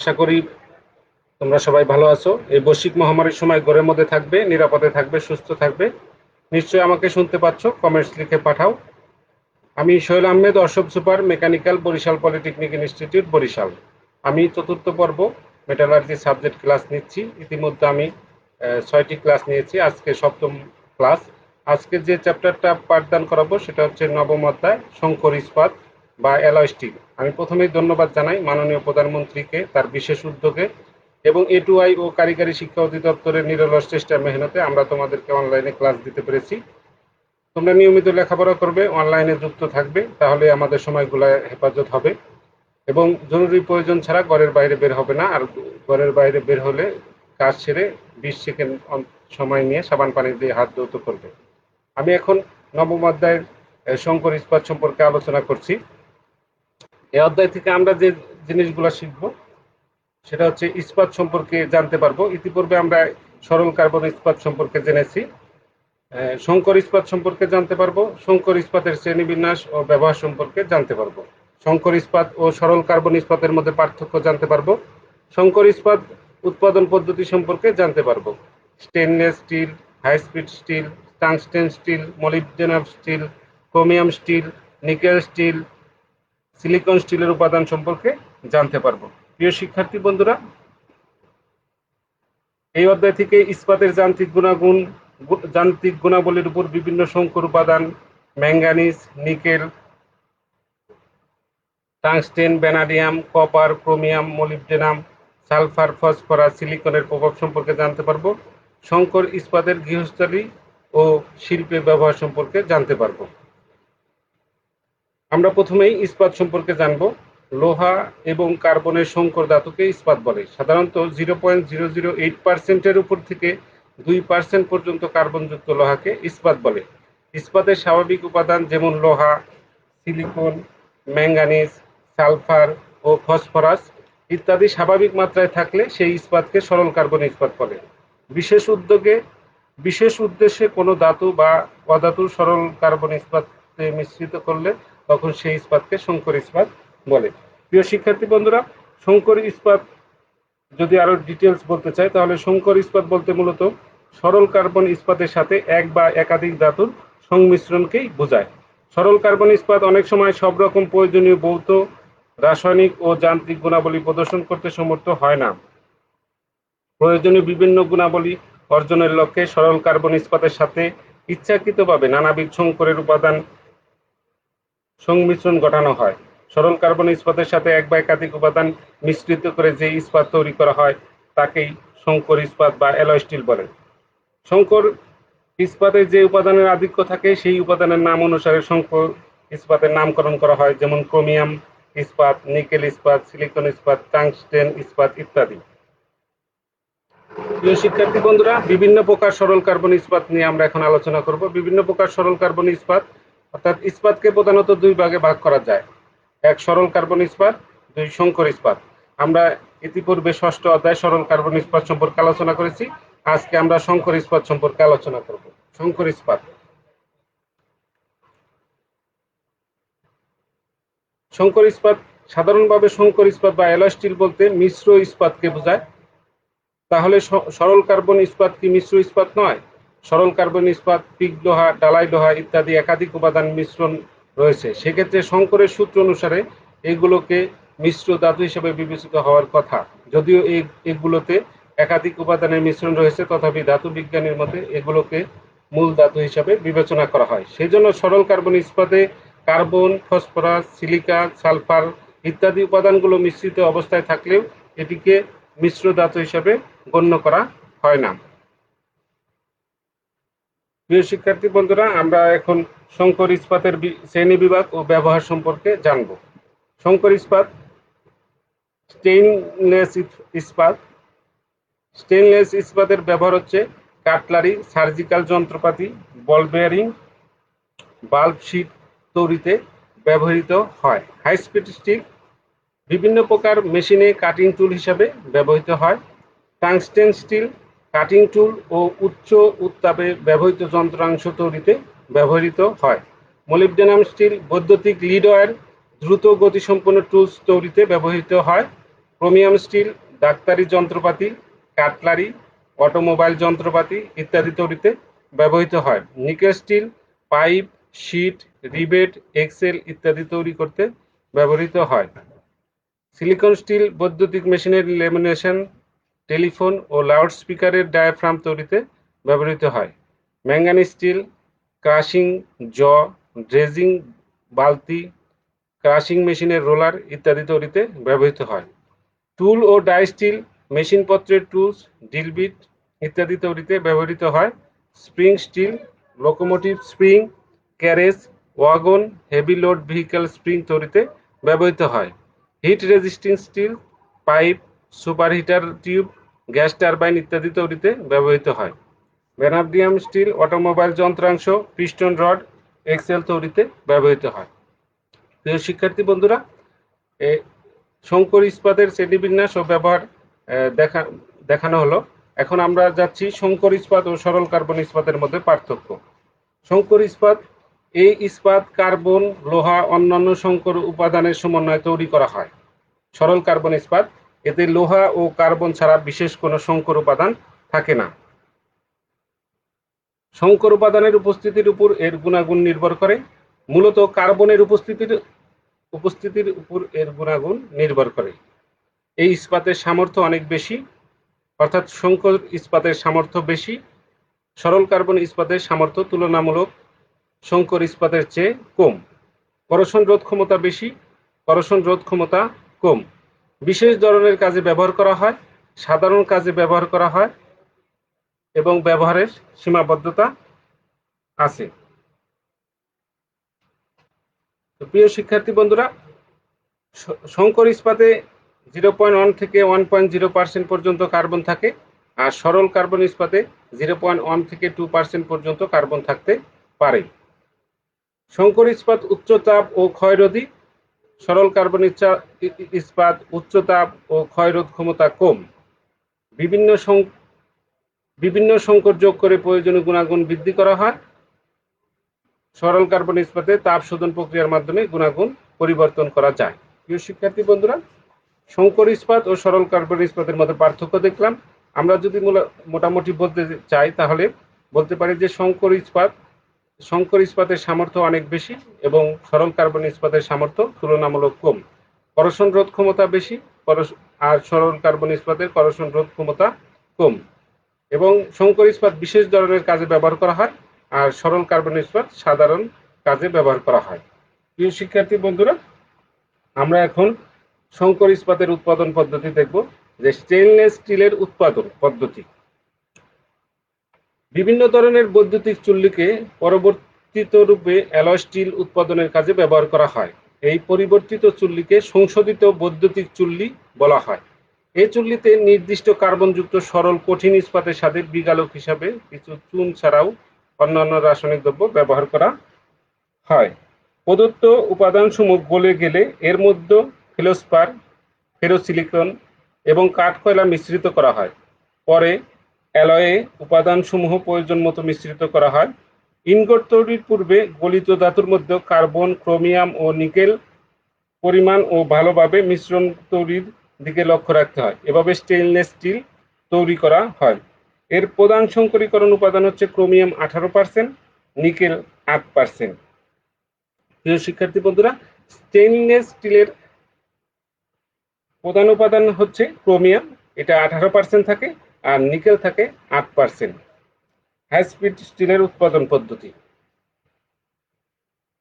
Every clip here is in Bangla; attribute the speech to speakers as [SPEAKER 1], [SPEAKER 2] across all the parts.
[SPEAKER 1] আশা করি তোমরা সবাই ভালো আছো। এই বৈশ্বিক মহামারীর সময় ঘরের মধ্যে থাকবে, নিরাপদে থাকবে, সুস্থ থাকবে। নিশ্চয়ই আমাকে শুনতে পাচ্ছ, কমেন্টস লিখে পাঠাও। আমি Sohel Ahmed, Ashok super mechanical, Barishal polytechnic institute, Barishal. আমি চতুর্থ পর্ব মেটালার্জি সাবজেক্ট ক্লাস নিচ্ছি। ইতিমধ্যে আমি 6টি ক্লাস নিয়েছি, আজকে সপ্তম ক্লাস। আজকে যে চ্যাপ্টারটা পাঠদান করাবো সেটা হচ্ছে নবম অধ্যায়, শঙ্কর ইস্পাত বা অ্যালয় স্টিল। আমি প্রথমেই ধন্যবাদ জানাই মাননীয় প্রধানমন্ত্রীকে তার বিশেষ উদ্যোগে এবং A2I ও কারিগরি শিক্ষা অধিদপ্তরের নিরলস চেষ্টা মেহনতে আমরা তোমাদেরকে অনলাইনে ক্লাস দিতে পেরেছি। তোমরা নিয়মিত লেখাপড়া করবে, অনলাইনে যুক্ত থাকবে, তাহলে আমাদের সময়গুলো হেফাজত হবে এবং জরুরি প্রয়োজন ছাড়া ঘরের বাইরে বের হবে না। আর ঘরের বাইরে বের হলে কাজ সেরে 20 সেকেন্ড সময় নিয়ে সাবান পানি দিয়ে হাত ধৌত করবে। আমি এখন নবম অধ্যায়ের শঙ্কর ইস্পাত সম্পর্কে আলোচনা করছি। এই অধ্যায় থেকে আমরা যে জিনিসগুলো শিখব সেটা হচ্ছে ইস্পাত সম্পর্কে জানতে পারবো। ইতিপূর্বে আমরা সরল কার্বন ইস্পাত সম্পর্কে জেনেছি। শঙ্কর ইস্পাত সম্পর্কে জানতে পারবো, শঙ্কর ইস্পাতের শ্রেণীবিন্যাস ও ব্যবহার সম্পর্কে জানতে পারবো, শঙ্কর ইস্পাত ও সরল কার্বন ইস্পাতের মধ্যে পার্থক্য জানতে পারবো, শঙ্কর ইস্পাত উৎপাদন পদ্ধতি সম্পর্কে জানতে পারবো, stainless steel, high speed steel, tungsten steel, molybdenum steel, chromium steel, nickel steel, silicon স্টিলের উপাদান সম্পর্কে জানতে পারবো। প্রিয় শিক্ষার্থী বন্ধুরা, এই অধ্যায় থেকে ইস্পাতের যান্ত্রিক গুণাবলীর উপর বিভিন্ন শঙ্কর উপাদান, manganese, nickel, tungsten, vanadium, copper, chromium, molybdenum, sulphur, phosphorus, সিলিকনের প্রভাব সম্পর্কে জানতে পারবো। শঙ্কর ইস্পাতের গৃহস্থালী ও শিল্পে ব্যবহার সম্পর্কে জানতে পারবো। আমরা প্রথমেই ইস্পাত সম্পর্কে জানব। লোহা এবং কার্বনের শঙ্কর ধাতুকে ইস্পাত বলে। সাধারণত 0.008% উপর থেকে 2% পর্যন্ত কার্বনযুক্ত লোহাকে ইস্পাত বলে। ইস্পাতের স্বাভাবিক উপাদান যেমন লোহা, সিলিকন, ম্যাঙ্গানিজ, সালফার ও ফসফরাস ইত্যাদি স্বাভাবিক মাত্রায় থাকলে সেই ইস্পাতকে সরল কার্বন ইস্পাত বলে। বিশেষ উদ্দেশ্যে কোনো ধাতু বা অধাতু সরল কার্বন ইস্পাতে মিশ্রিত করলে তখন সেই ইস্পাতকে শঙ্কর ইস্পাত বলে। প্রিয় শিক্ষার্থী বন্ধুরা, শঙ্কর ইস্পাত যদি আরো ডিটেলস বলতে চাই তাহলে শঙ্কর ইস্পাত বলতে মূলত সরল কার্বন ইস্পাতের সাথে এক বা একাধিক ধাতুর সংমিশ্রণকেই বোঝায়। সরল কার্বন ইস্পাত অনেক সময় সব রকম প্রয়োজনীয় ভৌত, রাসায়নিক ও যান্ত্রিক গুণাবলী প্রদর্শন করতে সমর্থ হয় না। প্রয়োজনীয় বিভিন্ন গুণাবলী অর্জনের লক্ষ্যে সরল কার্বন ইস্পাতের সাথে ইচ্ছাকৃতভাবে নানাবিধ শঙ্করের উপাদান সংমিশ্রণ ঘটানো হয়। সরল কার্বন ইস্পাতের সাথে এক বা একাধিক উপাদান মিশ্রিত করে যে ইস্পাত তৈরি করা হয় তাকেই শঙ্কর ইস্পাত বা অ্যালয় স্টিল বলে। শঙ্কর ইস্পাতে যে উপাদানের আধিক্য থাকে সেই উপাদানের নাম অনুসারে শঙ্কর ইস্পাতের নামকরণ করা হয়, যেমন ক্রোমিয়াম ইস্পাত, নিকেল ইস্পাত, সিলিকন ইস্পাত, টাংস্টেন ইস্পাত ইত্যাদি। প্রিয় শিক্ষার্থী বন্ধুরা, বিভিন্ন প্রকার সরল কার্বন ইস্পাত নিয়ে আমরা এখন আলোচনা করব। বিভিন্ন প্রকার সরল কার্বন ইস্পাত অর্থাৎ ইস্পাতকে প্রধানত দুই ভাগে ভাগ করা যায়। এক সরল কার্বন ইস্পাত, দুই শঙ্কর ইস্পাত। আমরা ইতিপূর্বে ষষ্ঠ অধ্যায় সরল কার্বন ইস্পাত সম্পর্কে আলোচনা করেছি। আজকে আমরা শঙ্কর ইস্পাত সম্পর্কে আলোচনা করব। শঙ্কর ইস্পাত। শঙ্কর ইস্পাত সাধারণভাবে শঙ্কর ইস্পাত বা অ্যালয় স্টিল বলতে মিশ্র ইস্পাতকে বোঝায়। তাহলে সরল কার্বন ইস্পাত কি মিশ্র ইস্পাত নয়? সরল কার্বন ইস্পাত, পিগ লোহা, ডালাই লোহা ইত্যাদি একাধিক উপাদান মিশ্রণ রয়েছে। সেক্ষেত্রে শঙ্করের সূত্র অনুসারে এগুলোকে মিশ্র ধাতু হিসেবে বিবেচিত হওয়ার কথা। যদিও এগুলোতে একাধিক উপাদানের মিশ্রণ রয়েছে, তথাপি ধাতু বিজ্ঞানীর মতে এগুলোকে মূল ধাতু হিসাবে বিবেচনা করা হয়। সেই জন্য সরল কার্বন ইস্পাতে কার্বন, ফসফরাস, সিলিকা, সালফার ইত্যাদি উপাদানগুলো মিশ্রিত অবস্থায় থাকলেও এটিকে মিশ্র ধাতু হিসাবে গণ্য করা হয় না। প্রিয় শিক্ষার্থী বন্ধুরা, আমরা এখন শঙ্কর ইস্পাতের শ্রেণীবিভাগ ও ব্যবহার সম্পর্কে জানব। শঙ্কর ইস্পাত, স্টেইনলেস ইস্পাত। স্টেইনলেস ইস্পাতের ব্যবহার হচ্ছে কাটলারি, সার্জিক্যাল যন্ত্রপাতি, বল বেয়ারিং, বাল্ব শীট তৈরিতে ব্যবহৃত হয়। হাই স্পিড স্টিল বিভিন্ন প্রকার মেশিনে কাটিং টুল হিসাবে ব্যবহৃত হয়। টাংস্টেন স্টিল কাটিং টুল ও উচ্চ উত্তাপে ব্যবহৃত যন্ত্রাংশ তৈরিতে ব্যবহৃত হয়। মলিবডেনাম স্টিল বৈদ্যুতিক লিড ওয়্যার, দ্রুত গতিসম্পন্ন টুলস তৈরিতে ব্যবহৃত হয়। ক্রোমিয়াম স্টিল ডাক্তারি যন্ত্রপাতি, কাটলারি, অটোমোবাইল যন্ত্রপাতি ইত্যাদি তৈরিতে ব্যবহৃত হয়। Nickel steel pipe, sheet, rivet, axle ইত্যাদি তৈরি করতে ব্যবহৃত হয়। সিলিকন স্টিল বৈদ্যুতিক মেশিনের লেমিনেশন, টেলিফোন ও লাউড স্পিকারের ডায়াফ্রাম তৈরিতে ব্যবহৃত হয়। Manganese steel crushing jaw, dredging বালতি, ক্রাশিং মেশিনের রোলার ইত্যাদি তৈরিতে ব্যবহৃত হয়। টুল ও ডাই স্টিল মেশিনপত্রের টুলস, ড্রিল বিট ইত্যাদি তৈরিতে ব্যবহৃত হয়। Spring steel locomotive spring, carriage, wagon, heavy load vehicle spring তৈরিতে ব্যবহৃত হয়। Heat resisting steel pipe, সুপারহিটার tube, gas turbine ইত্যাদি তৈরিতে ব্যবহৃত হয়। ভ্যানাডিয়াম স্টিল অটোমোবাইল যন্ত্রাংশ, পিস্টন রড, এক্সেল তৈরিতে ব্যবহৃত হয়। প্রিয় শিক্ষার্থী বন্ধুরা, শঙ্কর ইস্পাতের শ্রেণীবিন্যাস ও ব্যবহার দেখানো হলো। এখন আমরা যাচ্ছি শঙ্কর ইস্পাত ও সরল কার্বন ইস্পাতের মধ্যে পার্থক্য। শঙ্কর ইস্পাত, এই ইস্পাত কার্বন, লোহা, অন্যান্য শঙ্কর উপাদানের সমন্বয়ে তৈরি করা হয়। সরল কার্বন ইস্পাত, এতে লোহা ও কার্বন ছাড়া বিশেষ কোনো শঙ্কর উপাদান থাকে না। শঙ্কর উপাদানের উপস্থিতির উপর এর গুণাগুণ নির্ভর করে। মূলত কার্বনের উপস্থিতির উপর এর গুণাগুণ নির্ভর করে। এই ইস্পাতের সামর্থ্য অনেক বেশি, অর্থাৎ শঙ্কর ইস্পাতের সামর্থ্য বেশি। সরল কার্বন ইস্পাতের সামর্থ্য তুলনামূলক শঙ্কর ইস্পাতের চেয়ে কম। করোশন রোধ ক্ষমতা বেশি, করোশন রোধ ক্ষমতা কম। বিশেষ ধরনের কাজে ব্যবহার করা হয়, সাধারণ কাজে ব্যবহার করা হয় এবং ব্যবহারের সীমাবদ্ধতা আছে। প্রিয় শিক্ষার্থী বন্ধুরা, শঙ্কর ইস্পাতে 0.1 থেকে 1.0% পর্যন্ত কার্বন থাকে, আর সরল কার্বন ইস্পাতে 0.1 থেকে 2% পর্যন্ত কার্বন থাকতে পারে। শঙ্কর ইস্পাত উচ্চ তাপ ও ক্ষয়রোধী, সরল কার্বন ইস্পাত উচ্চ তাপ ও ক্ষয়রোধ ক্ষমতা কম। বিভিন্ন সংকর যোগ করে প্রয়োজনীয় গুণাগুণ বৃদ্ধি করা হয়। সরল কার্বন ইস্পাতে তাপ শোধন প্রক্রিয়ার মাধ্যমে গুণাগুণ পরিবর্তন করা যায়। প্রিয় শিক্ষার্থী বন্ধুরা, শঙ্কর ইস্পাত ও সরল কার্বন ইস্পাতের মধ্যে পার্থক্য দেখলাম। আমরা যদি মোটামুটি বলতে চাই তাহলে বলতে পারি যে শঙ্কর ইস্পাতের সামর্থ্য অনেক বেশি এবং সরল কার্বন ইস্পাতের সামর্থ্য তুলনামূলক কম। করোশন রোধ ক্ষমতা বেশি, আর সরল কার্বন ইস্পাতের করোশন রোধ ক্ষমতা কম। এবং শঙ্কর ইস্পাত বিশেষ ধরনের কাজে ব্যবহার করা হয়, আর সরল কার্বন ইস্পাত সাধারণ কাজে ব্যবহার করা হয়। প্রিয় শিক্ষার্থী বন্ধুরা, আমরা এখন শঙ্কর ইস্পাতের উৎপাদন পদ্ধতি দেখব, যে স্টেইনলেস স্টিলের উৎপাদন পদ্ধতি। বিভিন্ন ধরনের বৈদ্যুতিক চুল্লিকে পরিবর্তিত রূপে অ্যালয় স্টিল উৎপাদনের কাজে ব্যবহার করা হয়। এই পরিবর্তিত চুল্লিকে সংশোধিত বৈদ্যুতিক চুল্লি বলা হয়। এই চুল্লিতে নির্দিষ্ট কার্বনযুক্ত সরল কঠিন ইস্পাতের সাথে বিগালক হিসাবে কিছু চুন ছাড়াও অন্যান্য রাসায়নিক দ্রব্য ব্যবহার করা হয়। প্রদত্ত উপাদানসমূহ গলে গেলে এর মধ্যে ফেলোস্পার, ফেরোসিলিকন এবং কাঠকয়লা মিশ্রিত করা হয়। পরে অ্যালয়ে উপাদানসমূহ প্রয়োজন মতো মিশ্রিত করা হয়। ইনগট তৈরির পূর্বে গলিত ধাতুর মধ্যে কার্বন, ক্রোমিয়াম ও নিকেল পরিমাণ ও ভালোভাবে মিশ্রণ তৈরির দিকে লক্ষ্য রাখতে হয়। এভাবে স্টেইনলেস স্টিল তৈরি করা হয়। এর প্রধান সংকরীকরণ উপাদান হচ্ছে ক্রোমিয়াম 18%, নিকেল 8%। প্রিয় শিক্ষার্থী বন্ধুরা, স্টেইনলেস স্টিলের প্রধান উপাদান হচ্ছে ক্রোমিয়াম, এটা 18% থাকে, আর নিকেল থাকে 8%। হাই স্পিড স্টিলের উৎপাদন পদ্ধতি।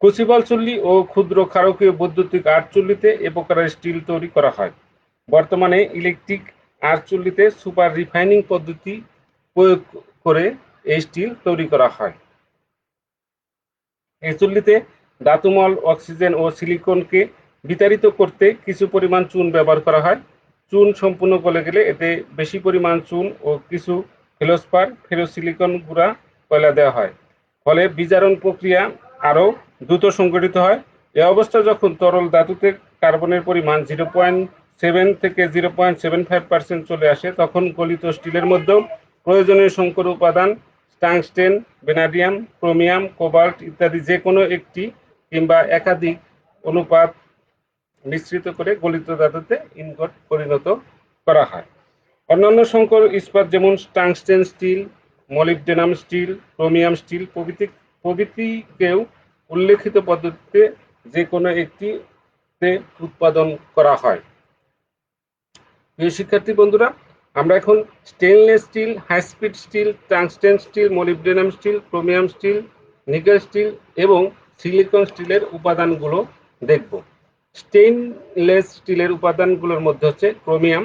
[SPEAKER 1] ক্রুসিবল চুল্লি ও ক্ষুদ্র ক্ষারকীয় বৈদ্যুতিক আর্চ চুল্লিতে এ প্রকারের স্টিল তৈরি করা হয়। বর্তমানে ইলেকট্রিক আর্চ চুল্লিতে সুপার রিফাইনিং পদ্ধতি প্রয়োগ করে এই স্টিল তৈরি করা হয়। এই চুল্লিতে ধাতুমল, অক্সিজেন ও সিলিকনকে বিতাড়িত করতে কিছু পরিমাণ চুন ব্যবহার করা হয়। চুন সম্পূর্ণ গলে গেলে এতে বেশি পরিমাণ চুন ও কিছু ফেলোস্পার, ফেরোসিলিকন গুঁড়া কয়লা দেওয়া হয়। ফলে বিজারণ প্রক্রিয়া আরও দ্রুত সংঘটিত হয়। এ অবস্থা যখন তরল ধাতুতে কার্বনের পরিমাণ 0.7 থেকে 0.75% চলে আসে, তখন গলিত স্টিলের মধ্যেও প্রয়োজনীয় শঙ্কর উপাদান টাংস্টেন, ভ্যানাডিয়াম, ক্রোমিয়াম, কোবাল্ট ইত্যাদি যে কোনো একটি কিংবা একাধিক অনুপাত মিশ্রিত করে গলিত ধাতুতে ইনগট পরিণত করা হয়। অন্যান্য সংকর ইস্পাত যেমন tungsten steel, molybdenum steel, chromium steel প্রভৃতিকেও উল্লেখিত পদ্ধতিতে যে কোনো একটিতে উৎপাদন করা হয়। প্রিয় শিক্ষার্থী বন্ধুরা, আমরা এখন stainless steel, high speed steel, tungsten steel, molybdenum steel, chromium steel, nickel steel এবং সিলিকন স্টিলের উপাদানগুলো দেখব। স্টেইনলেস স্টিলের উপাদানগুলোর মধ্যে হচ্ছে ক্রোমিয়াম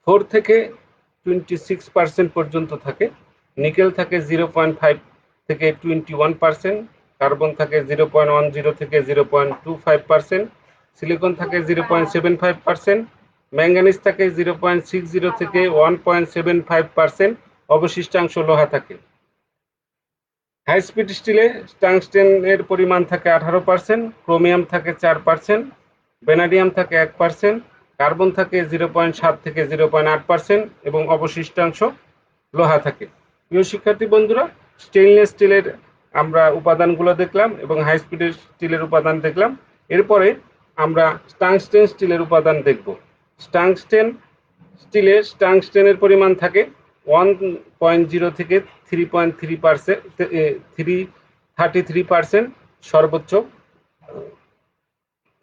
[SPEAKER 1] 4 থেকে 26% পর্যন্ত থাকে, নিকেল থাকে 0.5 থেকে 21%, কার্বন থাকে 0.10 থেকে 0.25%, সিলিকন থাকে 0.75%, ম্যাঙ্গানিজ থাকে 0.60 থেকে 1.75%, অবশিষ্টাংশ লোহা থাকে। হাই স্পিড স্টিলে টাংস্টেনের পরিমাণ থাকে 18%, ক্রোমিয়াম থাকে 4%, ভ্যানাডিয়াম থাকে 1%, কার্বন থাকে 0.7 থেকে 0.8% এবং অবশিষ্টাংশ লোহা থাকে। প্রিয় শিক্ষার্থী বন্ধুরা, স্টেইনলেস স্টিলের আমরা উপাদানগুলো দেখলাম এবং হাই স্পিডের স্টিলের উপাদান দেখলাম। এরপরে আমরা টাংস্টেন স্টিলের উপাদান দেখব। টাংস্টেনের পরিমাণ থাকে 1.0 থেকে 3.33% সর্বোচ্চ,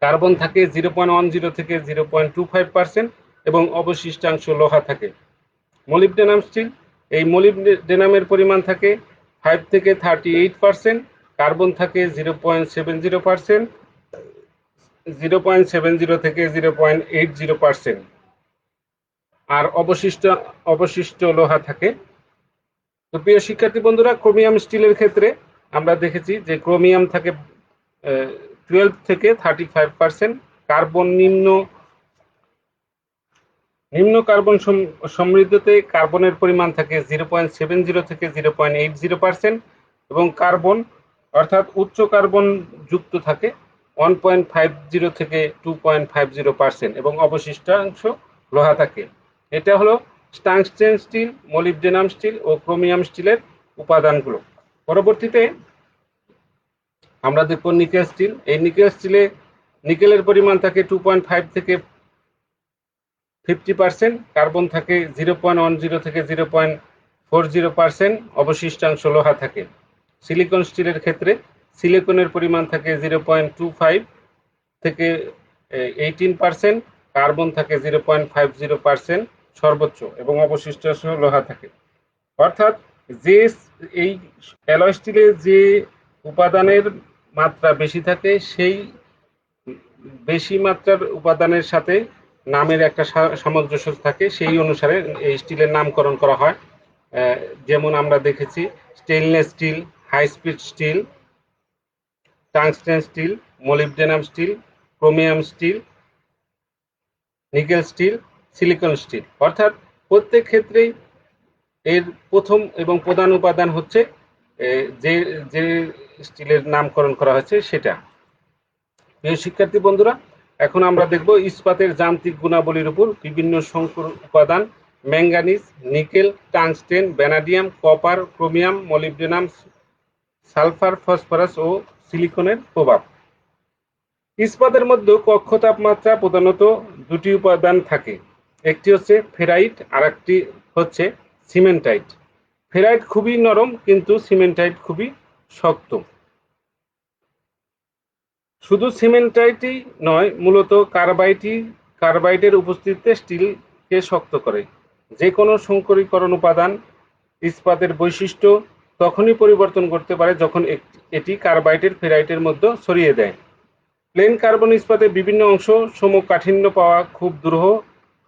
[SPEAKER 1] কার্বন থাকে 0.10 থেকে 0.25% এবং অবশিষ্টাংশ লোহা থাকে। মলিবডেনাম স্টিল, এই মলিবডেনামের পরিমাণ থাকে 5 থেকে 38%, কার্বন থাকে 0.70%, 0.70 থেকে 0.80%, আর অবশিষ্ট লোহা থাকে। তো প্রিয় শিক্ষার্থী বন্ধুরা, ক্রোমিয়াম স্টিলের ক্ষেত্রে আমরা দেখেছি যে ক্রোমিয়াম থাকে 12 থেকে 35%, কার্বন নিম্ন কার্বন সমৃদ্ধতে কার্বনের পরিমাণ থাকে 0.70 থেকে 0.80% এবং কার্বন অর্থাৎ উচ্চ কার্বন যুক্ত থাকে 1.50 থেকে 2.50% এবং অবশিষ্টাংশ লোহা থাকে। এটা হলো টাংস্টেন স্টিল, মলিবডেনাম স্টিল ও ক্রোমিয়াম স্টিলের উপাদানগুলো। পরবর্তীতে আমরা দেখব নিকেল স্টিল। এই নিকেল স্টিলে নিকেলের পরিমাণ থাকে 2.5 থেকে 50%, কার্বন থাকে 0.10 থেকে 0.40%, অবশিষ্টাংশ লোহা থাকে। সিলিকন স্টিলের ক্ষেত্রে সিলিকনের পরিমাণ থাকে 0.25 থেকে 18%, কার্বন থাকে 0.50% সর্বোচ্চ এবং অবশিষ্টাংশ লোহা থাকে। অর্থাৎ যে এই অ্যালয় স্টিলে যে উপাদানের মাত্রা বেশি থাকে সেই বেশি মাত্রার উপাদানের সাথে নামের একটা সামঞ্জস্য থাকে, সেই অনুসারে এই স্টিলের নামকরণ করা হয়। যেমন আমরা দেখেছি stainless steel, high speed steel, tungsten steel, molybdenum steel, chromium steel, nickel steel, silicon steel. অর্থাৎ প্রত্যেক ক্ষেত্রেই এর প্রথম এবং প্রধান উপাদান হচ্ছে যে যে স্টিলের নামকরণ করা হয়েছে সেটা। প্রিয় শিক্ষার্থী বন্ধুরা, এখন আমরা দেখব ইস্পাতের যান্ত্রিক গুণাবলীর উপর বিভিন্ন সংকর উপাদান manganese, nickel, tungsten, vanadium, copper, chromium, molybdenum, sulphur, phosphorus ও সিলিকনের প্রভাব। ইস্পাতের মধ্যে কক্ষ তাপমাত্রা প্রধানত দুটি উপাদান থাকে, একটি হচ্ছে ফেরাইট আর একটি হচ্ছে সিমেন্টাইট। ফেরাইট খুবই নরম কিন্তু সিমেন্টাইট খুবই শক্ত। শুধু সিমেন্টাইটই নয়, মূলত কার্বাইডের উপস্থিতিতে স্টিলকে শক্ত করে। যে কোনো সংকরীকরণ উপাদান ইস্পাতের বৈশিষ্ট্য তখনই পরিবর্তন করতে পারে যখন এটি কার্বাইডের ফেরাইটের মধ্যে ছড়িয়ে দেয়। প্লেন কার্বন ইস্পাতের বিভিন্ন অংশ সমকাঠিন্য পাওয়া খুব দুরূহ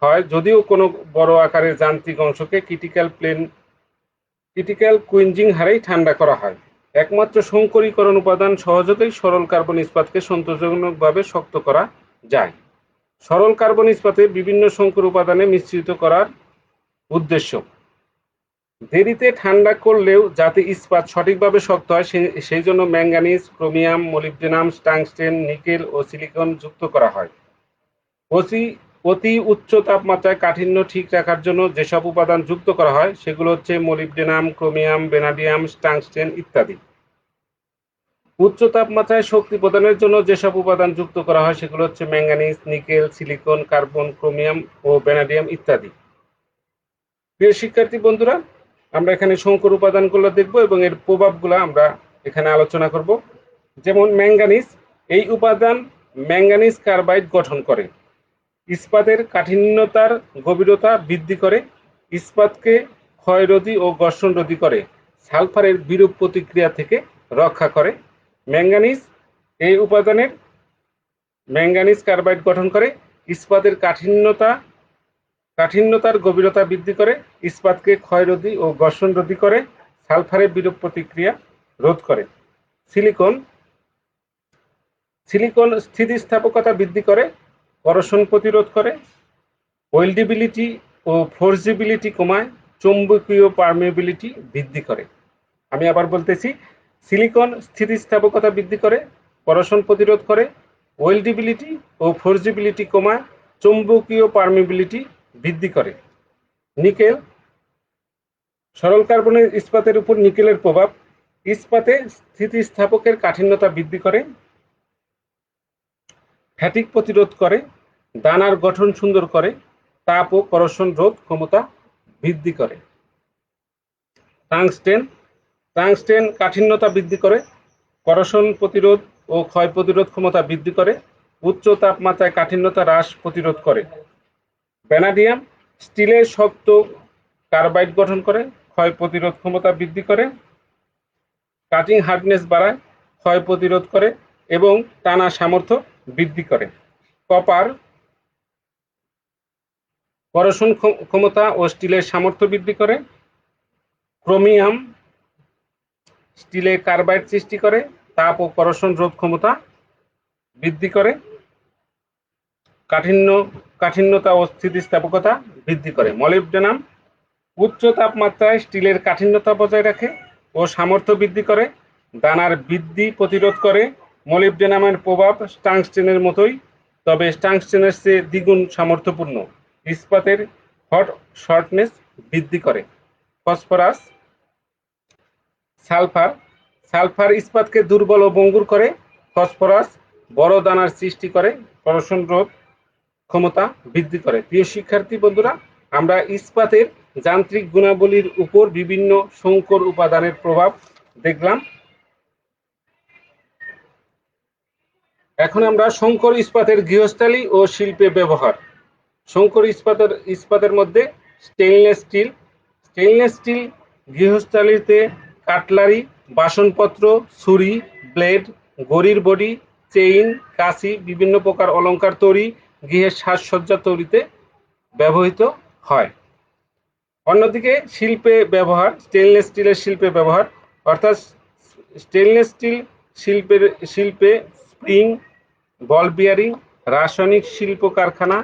[SPEAKER 1] হয়, যদিও কোনো বড় আকারের যান্ত্রিক অংশকে ক্রিটিক্যাল কুইঞ্জিং হারেই ঠান্ডা করা হয়। একমাত্র সংকরীকরণ উপাদান সহযোগেই সরল কার্বন ইস্পাতকে সন্তোষজনকভাবে শক্ত করা যায়। সরল কার্বন ইস্পাতে বিভিন্ন সংকর উপাদানে মিশ্রিত করার উদ্দেশ্য দেরিতে ঠান্ডা করলেও যাতে ইস্পাত সঠিকভাবে শক্ত হয় সেই জন্য manganese, chromium, molybdenum, tungsten, nickel ও সিলিকন যুক্ত করা হয়। অতি উচ্চ তাপমাত্রায় কাঠিন্য ঠিক রাখার জন্য যেসব উপাদান যুক্ত করা হয় সেগুলো হচ্ছে মলিবডেনাম, ক্রোমিয়াম, ভ্যানাডিয়াম, টাংস্টেন ইত্যাদি। উচ্চ তাপমাত্রায় শক্তি প্রদানের জন্য যেসব উপাদান যুক্ত করা হয় সেগুলো হচ্ছে manganese, nickel, silicon, carbon, chromium ও ভ্যানাডিয়াম ইত্যাদি। প্রিয় শিক্ষার্থী বন্ধুরা, আমরা এখানে সংকর উপাদানগুলো দেখব এবং এর প্রভাবগুলো আমরা এখানে আলোচনা করব। যেমন ম্যাঙ্গানিজ, এই উপাদান ম্যাঙ্গানিজ কার্বাইড গঠন করে, ইস্পাতের কাঠিন্যতার গভীরতা বৃদ্ধি করে, ইস্পাতকে ক্ষয়রোধী ও ঘর্ষণরোধী করে, সালফারের বিরূপ প্রতিক্রিয়া থেকে রক্ষা করে। ম্যাঙ্গানিজ এই উপাদানের ম্যাঙ্গানিজ কার্বাইড গঠন করে, ইস্পাতের কাঠিন্যতার গভীরতা বৃদ্ধি করে, ইস্পাতকে ক্ষয়রোধী ও ঘর্ষণরোধী করে, সালফারের বিরূপ প্রতিক্রিয়া রোধ করে। সিলিকন স্থিতিস্থাপকতা বৃদ্ধি করে, করোশন প্রতিরোধ করে, ওয়েল্ডেবিলিটি ও ফোর্সিবিলিটি কমায়, চৌম্বকীয় পারমিয়েবিলিটি বৃদ্ধি করে। আমি আবার বলতেছি, সিলিকন স্থিতিস্থাপকতা বৃদ্ধি করে, করোশন প্রতিরোধ করে, ওয়েল্ডেবিলিটি ও ফোর্সিবিলিটি কমায়, চৌম্বকীয় পারমিয়েবিলিটি বৃদ্ধি করে। নিকেল, সরল কার্বনের ইস্পাতের উপর নিকেলের প্রভাব, ইস্পাতে স্থিতিস্থাপকের কাঠিন্যতা বৃদ্ধি করে, ফ্যাটিগ প্রতিরোধ করে, দানার গঠন সুন্দর করে, তাপ ও করোশন রোধ ক্ষমতা বৃদ্ধি করে। টাংস্টেন কাঠিন্যতা বৃদ্ধি করে, করোশন প্রতিরোধ ও ক্ষয় প্রতিরোধ ক্ষমতা বৃদ্ধি করে, উচ্চ তাপমাত্রায় কাঠিন্যতা হ্রাস প্রতিরোধ করে। ভ্যানাডিয়াম স্টিলের শক্ত কার্বাইড গঠন করে, ক্ষয় প্রতিরোধ ক্ষমতা বৃদ্ধি করে, কাটিং হার্ডনেস বাড়ায়, ক্ষয় প্রতিরোধ করে এবং টানা সামর্থ্য বৃদ্ধি করে। কপার করোশন ক্ষমতা ও স্টিলের সামর্থ্য বৃদ্ধি করে। ক্রোমিয়াম স্টিলে কার্বাইড সৃষ্টি করে, তাপ ও করোশন রোধ ক্ষমতা বৃদ্ধি করে, কাঠিন্যতা ও স্থিতিস্থাপকতা বৃদ্ধি করে। মলিবডেনাম উচ্চ তাপমাত্রায় স্টিলের কাঠিন্যতা বজায় রাখে ও সামর্থ্য বৃদ্ধি করে, দানার বৃদ্ধি প্রতিরোধ করে। মলিবডেনামের প্রভাব টাংস্টেনের মতোই, তবে টাংস্টেনের চেয়ে দ্বিগুণ সামর্থ্যপূর্ণ। ইস্পাতের হট শর্টনেস বৃদ্ধি করে। ফসফরাস সালফার ইস্পাতকে দুর্বল ও ভঙ্গুর করে। ফসফরাস বড় দানার সৃষ্টি করে, করোশন রোধ ক্ষমতা বৃদ্ধি করে। প্রিয় শিক্ষার্থী বন্ধুরা, আমরা ইস্পাতের যান্ত্রিক গুণাবলীর উপর বিভিন্ন সংকর উপাদানের প্রভাব দেখলাম। এখন আমরা সংকর ইস্পাতের গৃহস্থালী ও শিল্পে ব্যবহার। সংকর ইস্পাতের মধ্যে স্টেইনলেস স্টিল গৃহস্থালীতে কাটলারি, বাসনপত্র, ছুরি, ব্লেড, ঘড়ির বডি, চেইন, কাঁচি, বিভিন্ন প্রকার অলংকার তৈরি, গৃহের সাজসজ্জা তৈরিতে ব্যবহৃত হয়। অন্যদিকে স্টেইনলেস স্টিলের শিল্পে ব্যবহার, অর্থাৎ স্টেইনলেস স্টিল শিল্পে স্প্রিং, বল বিয়ারিং, রাসায়নিক শিল্প কারখানা,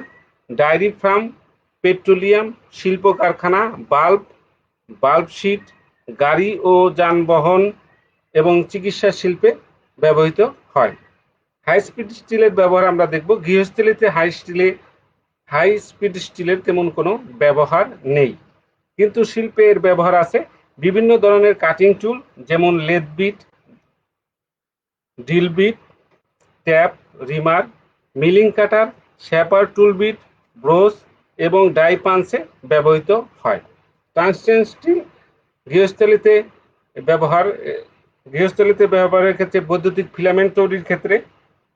[SPEAKER 1] ডায়েরি ফার্ম, পেট্রোলিয়াম শিল্প কারখানা, বাল্ব শিট, গাড়ি ও যানবাহন এবং চিকিৎসা শিল্পে ব্যবহৃত হয়। হাই স্পিড স্টিলের ব্যবহার আমরা দেখব। গৃহস্থালীতে হাই স্পিড স্টিলের তেমন কোনো ব্যবহার নেই, কিন্তু শিল্পে এর ব্যবহার আছে। বিভিন্ন ধরনের কাটিং টুল, যেমন lathe bit, drill bit, tap, reamer, milling cutter, shaper tool bit, broach এবং ডাই পাঞ্চে ব্যবহৃত হয়। টাংস্টেন স্টিল গৃহস্থালীতে ব্যবহারের ক্ষেত্রে বৈদ্যুতিক ফিলামেন্ট তৈরির ক্ষেত্রে,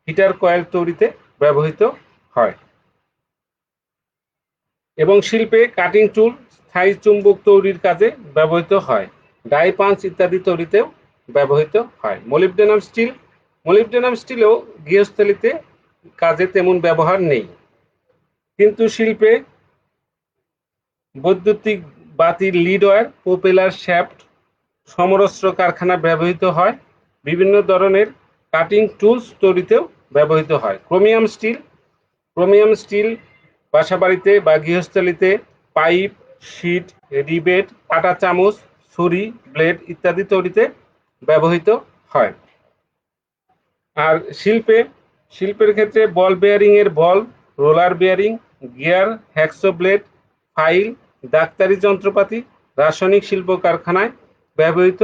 [SPEAKER 1] হিটার কয়েল তৈরিতে ব্যবহৃত হয় এবং শিল্পে কাটিং টুল, স্থায়ী চুম্বক তৈরির কাজে ব্যবহৃত হয়। ডাই পাঞ্চ ইত্যাদি তৈরিতেও ব্যবহৃত হয়। মলিবডেনাম স্টিলও গৃহস্থালীতে কাজে তেমন ব্যবহার নেই, কিন্তু শিল্পে বৈদ্যুতিক বাতির লিড ওয়্যার, প্রোপেলার শ্যাফট, সমরস্ত্র কারখানা ব্যবহৃত হয়। বিভিন্ন ধরনের কাটিং টুলস তৈরিতেও ব্যবহৃত হয়। ক্রোমিয়াম স্টিল বাসাবাড়িতে বা গৃহস্থালীতে পাইপ, শিট, রিবেট, কাঁটা চামচ, ছুরি, ব্লেড ইত্যাদি তৈরিতে ব্যবহৃত হয়। আর শিল্পের ক্ষেত্রে বল বেয়ারিং এর ball, roller bearing, gear, hacksaw blade, file, ডাক্তারি যন্ত্রপাতি, রাসায়নিক শিল্প কারখানায় ব্যবহৃত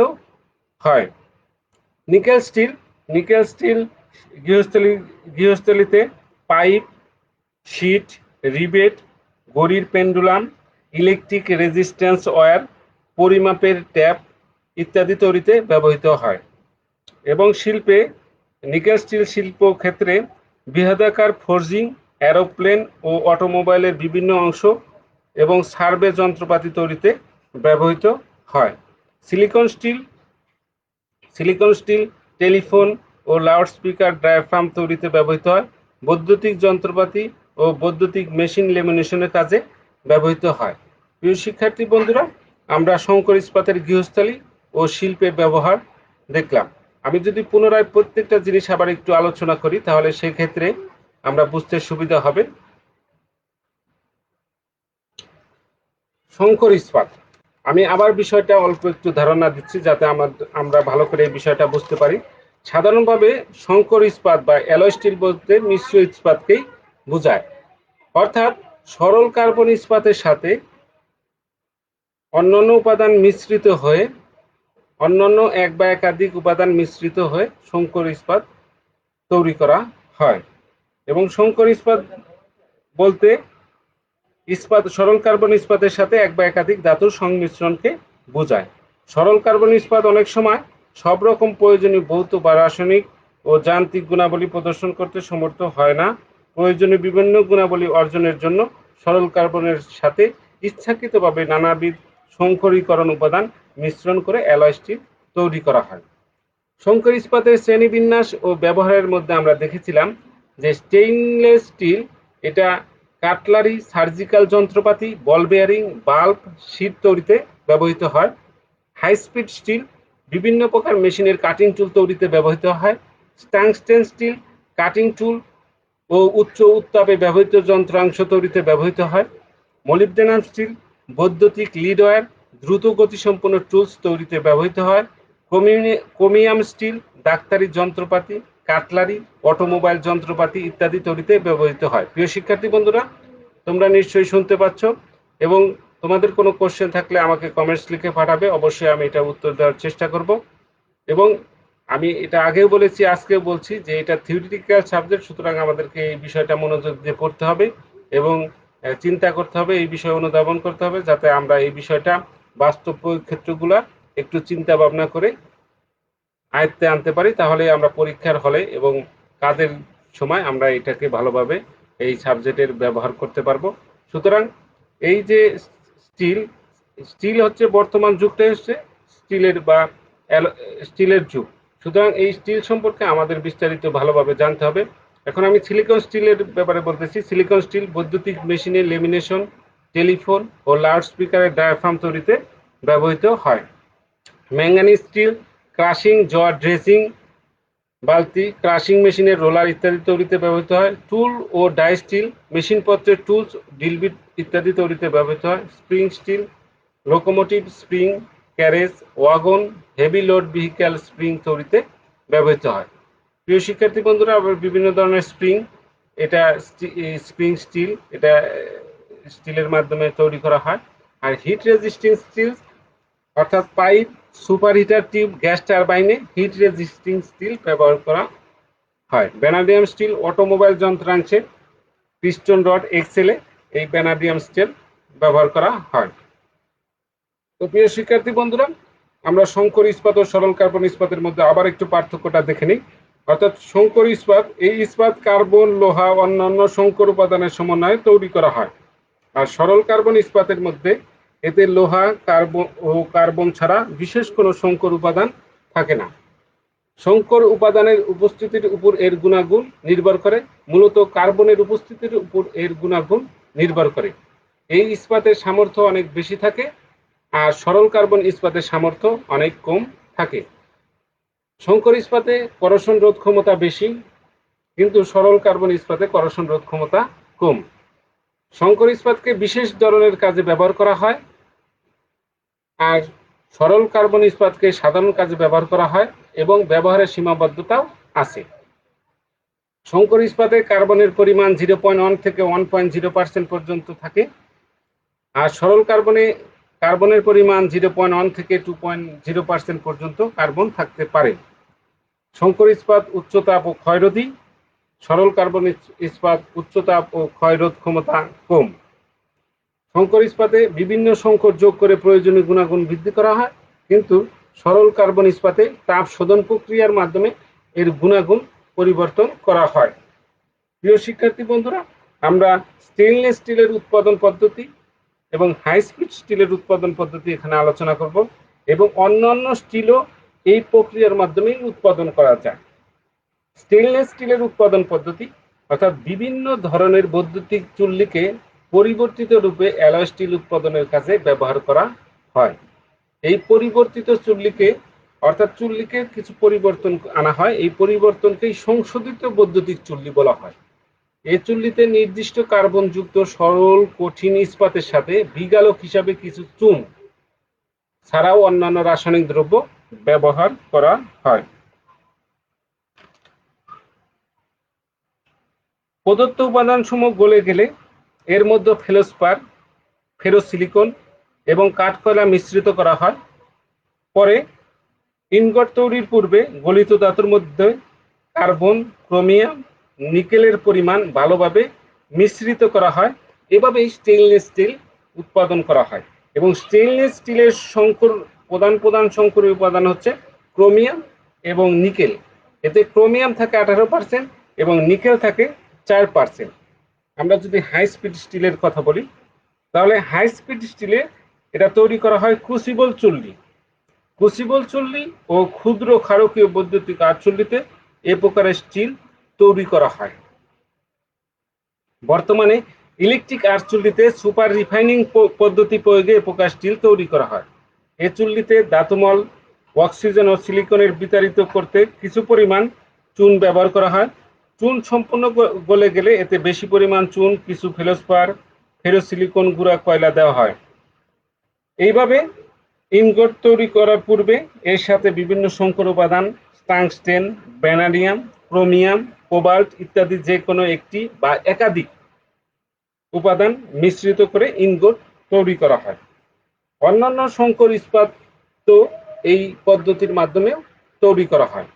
[SPEAKER 1] হয়। নিকেল স্টিল গৃহস্থলীতে পাইপ, শীট, রিবেট, ঘড়ির পেন্ডুলাম, ইলেকট্রিক রেজিস্ট্যান্স ওয়্যার, পরিমাপের ট্যাপ ইত্যাদি তৈরিতে ব্যবহৃত হয়। এবং শিল্পে নিকেল স্টিল শিল্প ক্ষেত্রে বৃহদাকার ফোর্জিং, এরোপ্লেন ও অটোমোবাইলের বিভিন্ন অংশ এবং সার্ভে যন্ত্রপাতি তৈরিতে ব্যবহৃত হয়। সিলিকন স্টিল টেলিফোন ও লাউডস্পিকার ডায়াফ্রাম তৈরিতে ব্যবহৃত হয়। বৈদ্যুতিক যন্ত্রপাতি ও বৈদ্যুতিক মেশিন লেমিনেশনের কাজে ব্যবহৃত হয়। প্রিয় শিক্ষার্থী বন্ধুরা, আমরা শঙ্কর ইস্পাতের গৃহস্থালী ও শিল্পের ব্যবহার দেখলাম। আমি যদি পুনরায় প্রত্যেকটা জিনিস আবার একটু আলোচনা করি তাহলে সেক্ষেত্রে আমরা বুঝতে সুবিধা হবে। শঙ্কর ইস্পাত, আমি আবার বিষয়টা অল্প একটু ধারণা দিচ্ছি যাতে আমরা ভালো করে এই বিষয়টা বুঝতে পারি। সাধারণভাবে শঙ্কর ইস্পাত বা অ্যালয় স্টিল বলতে মিশ্র ইস্পাতকেই বোঝায়, অর্থাৎ সরল কার্বন ইস্পাতের সাথে অন্যান্য উপাদান মিশ্রিত হয়ে অন্যান্য এক বা একাধিক উপাদান মিশ্রিত হয়ে শঙ্কর ইস্পাত তৈরি করা হয়। এবং শঙ্কর ইস্পাত বলতে সরল কার্বন ইস্পাতের সাথে এক বা একাধিক ধাতুর সংমিশ্রণকে বোঝায়। সরল কার্বন ইস্পাত অনেক সময় সব রকম প্রয়োজনীয় ভৌত বা রাসায়নিক ও যান্ত্রিক গুণাবলী প্রদর্শন করতে সমর্থ হয় না। প্রয়োজনীয় বিভিন্ন গুণাবলী অর্জনের জন্য সরল কার্বনের সাথে ইচ্ছাকৃতভাবে নানাবিধ সংকরীকরণ উপাদান মিশ্রণ করে অ্যালয় স্টিল তৈরি করা হয়। শঙ্কর ইস্পাতের শ্রেণীবিন্যাস ও ব্যবহারের মধ্যে আমরা দেখেছিলাম যে স্টেইনলেস স্টিল, এটা কাটলারি, সার্জিক্যাল যন্ত্রপাতি, বল বেয়ারিং, বাল্ব, শীট তৈরিতে ব্যবহৃত হয়। হাই স্পিড স্টিল বিভিন্ন প্রকার মেশিনের কাটিং টুল তৈরিতে ব্যবহৃত হয়। টাংস্টেন স্টিল কাটিং টুল ও উচ্চ উত্তাপে ব্যবহৃত যন্ত্রাংশ তৈরিতে ব্যবহৃত হয়। মলিবডেনাম স্টিল বৈদ্যুতিক লিড ওয়্যার, দ্রুত গতিসম্পন্ন টুলস তৈরিতে ব্যবহৃত হয়। ক্রোমিয়াম স্টিল ডাক্তারি যন্ত্রপাতি, কাটলারি, অটোমোবাইল যন্ত্রপাতি ইত্যাদি তৈরিতে ব্যবহৃত হয়। প্রিয় শিক্ষার্থী বন্ধুরা, তোমরা নিশ্চয়ই শুনতে পাচ্ছ এবং তোমাদের কোনো কোশ্চেন থাকলে আমাকে কমেন্টস লিখে পাঠাবে, অবশ্যই আমি এটা উত্তর দেওয়ার চেষ্টা করব। এবং আমি এটা আগেও বলেছি, আজকেও বলছি যে এটা থিওরিটিক্যাল সাবজেক্ট, সুতরাং আমাদেরকে এই বিষয়টা মনোযোগ দিয়ে পড়তে হবে এবং চিন্তা করতে হবে, এই বিষয়ে অনুধাবন করতে হবে যাতে আমরা এই বিষয়টা বাস্তব ক্ষেত্রগুলা একটু চিন্তা ভাবনা করে আয়ত্তে আনতে পারি। তাহলে আমরা পরীক্ষার হলে এবং কাজের সময় আমরা এটাকে ভালোভাবে এই সাবজেক্টের ব্যবহার করতে পারবো। সুতরাং এই যে স্টিল হচ্ছে বর্তমান যুগটা হচ্ছে স্টিলের যুগ। সুতরাং এই স্টিল সম্পর্কে আমাদের বিস্তারিত ভালোভাবে জানতে হবে। এখন আমি সিলিকন স্টিলের ব্যাপারে বলতেছি। সিলিকন স্টিল বৈদ্যুতিক মেশিনে লেমিনেশন, টেলিফোন ও লাউড স্পিকারের ডায়াফ্রাম তৈরিতে ব্যবহৃত হয়। Manganese steel crushing, jaw dressing, বালতি, ক্রাশিং মেশিনের রোলার ইত্যাদি তৈরিতে ব্যবহৃত হয়। টুল ও ডাই স্টিল মেশিনপত্রের টুলস, ড্রিল বিট ইত্যাদি তৈরিতে ব্যবহৃত হয়। Spring steel locomotive spring, carriage, wagon, heavy load vehicle spring তৈরিতে ব্যবহৃত হয়। প্রিয় শিক্ষার্থী বন্ধুরা, আবার বিভিন্ন ধরনের স্প্রিং, এটা স্প্রিং স্টিল, এটা স্টিলের মাধ্যমে তৈরি করা হয়। আর হিট রেজিস্টিং স্টিল অর্থাৎ pipe, super heater tube, gas টারবাইনে হিট রেজিস্টিং স্টিল ব্যবহার করা হয়। ভ্যানাডিয়াম স্টিল অটোমোবাইল যন্ত্রাংশে পিস্টন রড এক্সেলে এই ভ্যানাডিয়াম স্টিল ব্যবহার করা হয়। তো প্রিয় শিক্ষার্থী বন্ধুরা, আমরা শঙ্কর ইস্পাত ও সরল কার্বন ইস্পাতের মধ্যে আবার একটু পার্থক্যটা দেখে নিই। অর্থাৎ শঙ্কর ইস্পাত, এই ইস্পাত কার্বন, লোহা, অন্যান্য শঙ্কর উপাদানের সমন্বয়ে তৈরি করা হয়। আর সরল কার্বন ইস্পাতের মধ্যে এতে লোহা, কার্বন ছাড়া বিশেষ কোনো শঙ্কর উপাদান থাকে না। শঙ্কর উপাদানের উপস্থিতির উপর এর গুণাগুণ নির্ভর করে, মূলত কার্বনের উপস্থিতির উপর এর গুণাগুণ নির্ভর করে। এই ইস্পাতের সামর্থ্য অনেক বেশি থাকে আর সরল কার্বন ইস্পাতের সামর্থ্য অনেক কম থাকে। শঙ্কর ইস্পাতে করোশন রোধ ক্ষমতা বেশি, কিন্তু সরল কার্বন ইস্পাতে করোশন রোধ ক্ষমতা কম। শঙ্কর ইস্পাতকে বিশেষ ধরনের কাজে ব্যবহার করা হয় আর সরল কার্বন ইস্পাতকে সাধারণ কাজে ব্যবহার করা হয় এবং ব্যবহারের সীমাবদ্ধতাও আছে। শঙ্কর ইস্পাতে কার্বনের পরিমাণ 0.1 থেকে 1.0% পর্যন্ত থাকে আর সরল কার্বনের পরিমাণ 0.1 থেকে 2.0% পর্যন্ত কার্বন থাকতে পারে। সংকর ইস্পাত উচ্চ তাপ ও ক্ষয়রোধী, সরল কার্বন ইস্পাত উচ্চ তাপ ও ক্ষয়রোধ ক্ষমতা কম। সংকর ইস্পাতে বিভিন্ন সংকর যোগ করে প্রয়োজনীয় গুণাগুণ বৃদ্ধি করা হয়, কিন্তু সরল কার্বন ইস্পাতে তাপ শোধন প্রক্রিয়ার মাধ্যমে এর গুণাগুণ পরিবর্তন করা হয়। প্রিয় শিক্ষার্থী বন্ধুরা, আমরা স্টেইনলেস স্টিলের উৎপাদন পদ্ধতি এবং হাই স্পিড স্টিলের উৎপাদন পদ্ধতি এখানে আলোচনা করব, এবং অন্যান্য স্টিলও এই প্রক্রিয়ার মাধ্যমে উৎপাদন করা যায়। স্টেইনলেস স্টিলের উৎপাদন পদ্ধতি অর্থাৎ বিভিন্ন ধরনের বৈদ্যুতিক চুল্লিকে পরিবর্তিত রূপে অ্যালয় স্টিল উৎপাদনের কাজে ব্যবহার করা হয়। এই পরিবর্তিত চুল্লিকে অর্থাৎ চুল্লিকে কিছু পরিবর্তন আনা হয়, এই পরিবর্তনকেই সংশোধিত বৈদ্যুতিক চুল্লি বলা হয়। এই চুল্লিতে নির্দিষ্ট কার্বন যুক্ত সরল কঠিন ইস্পাতের সাথে বিগালক হিসাবে কিছু চুন ছাড়াও অন্যান্য রাসায়নিক দ্রব্য ব্যবহার করা হয়। প্রদত্ত উপাদানসমূহ গলে গেলে এর মধ্যে ফেলোস্পার, ফেরোসিলিকন এবং কাঠকয়লা মিশ্রিত করা হয়। পরে ইনগট তৈরির পূর্বে গলিত ধাতুর মধ্যে কার্বন, ক্রোমিয়াম, নিকেলের পরিমাণ ভালোভাবে মিশ্রিত করা হয়। এভাবেই স্টেইনলেস স্টিল উৎপাদন করা হয়। এবং স্টেইনলেস স্টিলের প্রধান সংকরীয় উপাদান হচ্ছে ক্রোমিয়াম এবং নিকেল। এতে ক্রোমিয়াম থাকে 18% এবং নিকেল থাকে 4%। আমরা যদি হাই স্পিড স্টিলের কথা বলি, তাহলে হাই স্পিড স্টিলে এটা তৈরি করা হয় ক্রুসিবল চুল্লি। ক্রুসিবল চুল্লি ও ক্ষুদ্র ক্ষারকীয় বৈদ্যুতিক আঁচচুল্লিতে এ প্রকারের স্টিল তৈরি করা হয়। বর্তমানে ইলেকট্রিক আঁচচুল্লিতে সুপার রিফাইনিং পদ্ধতি প্রয়োগে এ প্রকার স্টিল তৈরি করা হয়। এ চুল্লিতে ধাতুমল, অক্সিজেন ও সিলিকনের বিতাড়িত করতে কিছু পরিমাণ চুন ব্যবহার করা হয়। চুন সম্পূর্ণ গলে গেলে এতে বেশি পরিমাণ চুন, কিছু ফেলোস্পার, ফেরোসিলিকন গুঁড়া কয়লা দেওয়া হয়। এইভাবে ইনগট তৈরি করার পূর্বে এর সাথে বিভিন্ন সংকর উপাদান টাংস্টেন, ভ্যানাডিয়াম, ক্রোমিয়াম, কোবাল্ট ইত্যাদি যে কোনো একটি বা একাধিক উপাদান মিশ্রিত করে ইনগট তৈরি করা হয়। অন্যান্য সংকর ইস্পাত তো এই পদ্ধতির মাধ্যমে তৈরি করা হয়।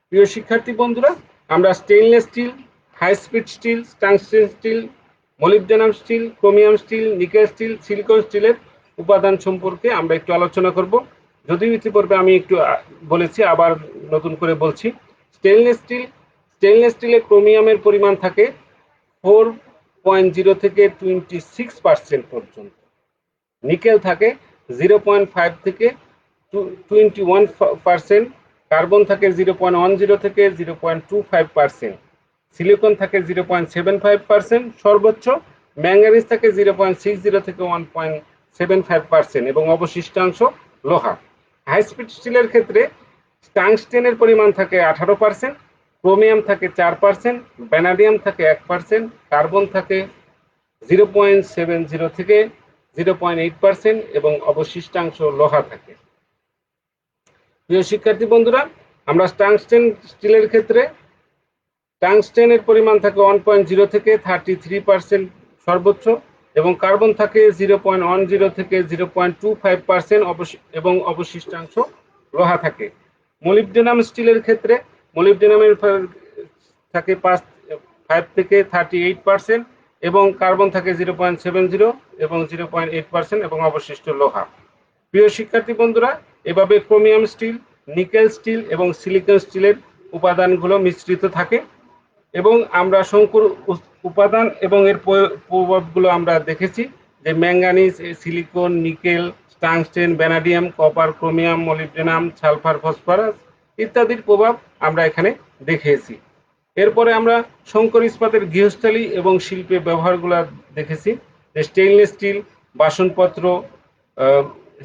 [SPEAKER 1] প্রিয় শিক্ষার্থী বন্ধুরা, আমরা stainless steel, high speed steel, tungsten steel, molybdenum steel, chromium steel, nickel steel, silicon স্টিলের উপাদান সম্পর্কে আমরা একটু আলোচনা করব। যদিও ইতিপূর্বে আমি একটু বলেছি, আবার নতুন করে বলছি। স্টেইনলেস স্টিলে ক্রোমিয়ামের পরিমাণ থাকে 4.0 থেকে 26% পর্যন্ত। নিকেল থাকে 0.5 থেকে 21%, কার্বন থাকে 0.10 থেকে 0.25%, সিলিকন থাকে 0.75%, সর্বোচ্চ ম্যাঙ্গানিজ থাকে 0.60 থেকে 1.75% এবং অবশিষ্টাংশ লোহা। হাই স্পিড স্টিলের ক্ষেত্রে টাংস্টেনের পরিমাণ থাকে 18%, ক্রোমিয়াম থাকে 4%, ভ্যানাডিয়াম থাকে 1%, কার্বন থাকে 0.70 থেকে 0.8% এবং অবশিষ্টাংশ লোহা থাকে। প্রিয় শিক্ষার্থী বন্ধুরা, আমরা টাংস্টেন স্টিলের ক্ষেত্রে টাংস্টেনের পরিমাণ থাকে 1.0 থেকে 33% সর্বোচ্চ, এবং কার্বন থাকে 0.10 থেকে 0.25% এবং অবশিষ্টাংশ লোহা থাকে। মলিবডেনাম স্টিলের ক্ষেত্রে মলিবডেনামের থাকে 5 থেকে 38% এবং কার্বন থাকে 0.70 এবং 0.8% এবং অবশিষ্ট লোহা। প্রিয় শিক্ষার্থী বন্ধুরা, এভাবে ক্রোমিয়াম স্টিল, নিকেল স্টিল এবং সিলিকন স্টিলের উপাদানগুলো মিশ্রিত থাকে, এবং আমরা সংকর উপাদান এবং এর প্রভাবগুলো আমরা দেখেছি যে manganese, silicon, nickel, tungsten, vanadium, copper, chromium, molybdenum, sulphur, phosphorus ইত্যাদির প্রভাব আমরা এখানে দেখিয়েছি। এরপরে আমরা সংকর ইস্পাতের গৃহস্থালী এবং শিল্পে ব্যবহারগুলো দেখেছি, যে স্টেইনলেস স্টিল বাসনপত্র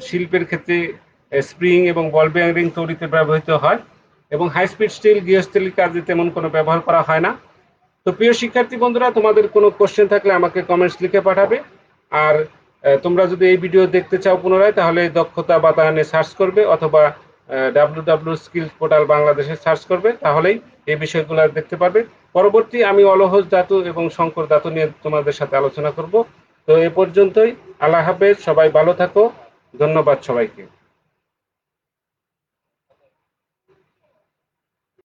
[SPEAKER 1] শিল্পের ক্ষেত্রে স্প্রিং এবং বল বেয়ারিং তৈরিতে ব্যবহৃত হয়, এবং হাই স্পিড স্টিল গৃহস্থালী কাজে তেমন কোনো ব্যবহার করা হয় না। তো প্রিয় শিক্ষার্থী বন্ধুরা, তোমাদের কোনো কোশ্চেন থাকলে আমাকে কমেন্টস লিখে পাঠাবে। আর তোমরা যদি এই ভিডিও দেখতে চাও পুনরায়, তাহলে দক্ষতা বাতায়নে সার্চ করবে অথবা www.skills portal বাংলাদেশে সার্চ করবে, তাহলেই এই বিষয়গুলো দেখতে পারবে। পরবর্তী আমি অলহজ ধাতু এবং সংকর ধাতু নিয়ে তোমাদের সাথে আলোচনা করব। তো এ পর্যন্তই। আল্লাহ হাফেজ, সবাই ভালো থাকো। ধন্যবাদ সবাইকে।